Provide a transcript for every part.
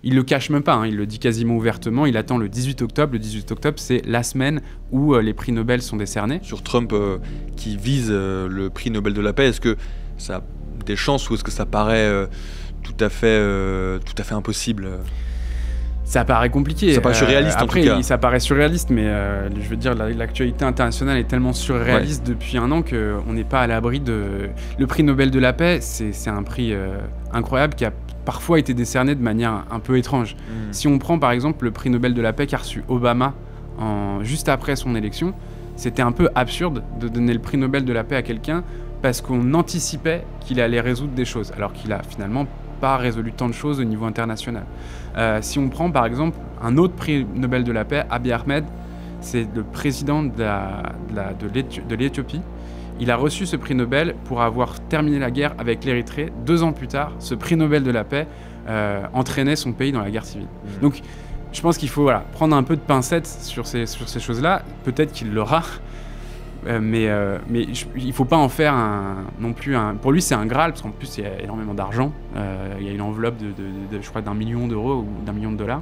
Il le cache même pas, hein, il le dit quasiment ouvertement, il attend le 18 octobre. Le 18 octobre, c'est la semaine où les prix Nobel sont décernés. Sur Trump qui vise le prix Nobel de la paix, est-ce que ça a des chances ou est-ce que ça paraît tout à fait impossible Ça paraît compliqué. Ça paraît surréaliste après, en tout cas. Ça paraît surréaliste, mais je veux dire, l'actualité internationale est tellement surréaliste depuis un an qu'on n'est pas à l'abri de... Le prix Nobel de la paix, c'est un prix incroyable qui a parfois été décerné de manière un peu étrange. Si on prend par exemple le prix Nobel de la paix qu'a reçu Obama juste après son élection, c'était un peu absurde de donner le prix Nobel de la paix à quelqu'un parce qu'on anticipait qu'il allait résoudre des choses, alors qu'il a finalement pas résolu tant de choses au niveau international. Si on prend par exemple un autre prix Nobel de la paix, Abiy Ahmed, c'est le président de l'Éthiopie. Il a reçu ce prix Nobel pour avoir terminé la guerre avec l'Érythrée. 2 ans plus tard, ce prix Nobel de la paix entraînait son pays dans la guerre civile. Donc je pense qu'il faut prendre un peu de pincettes sur ces choses-là. Peut-être qu'il l'aura, mais il ne faut pas en faire non plus un... Pour lui, c'est un Graal, parce qu'en plus, il y a énormément d'argent. Il y a une enveloppe je crois, d'1 million d'euros ou d'1 million de dollars.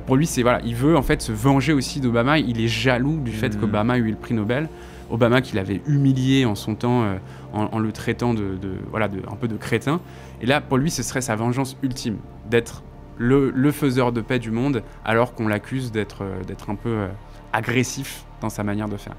Pour lui, il veut en fait se venger aussi d'Obama. Il est jaloux du fait qu'Obama ait eu le prix Nobel. Obama qu'il avait humilié en son temps en le traitant un peu de crétin. Et là, pour lui, ce serait sa vengeance ultime, d'être le faiseur de paix du monde, alors qu'on l'accuse d'être un peu agressif dans sa manière de faire.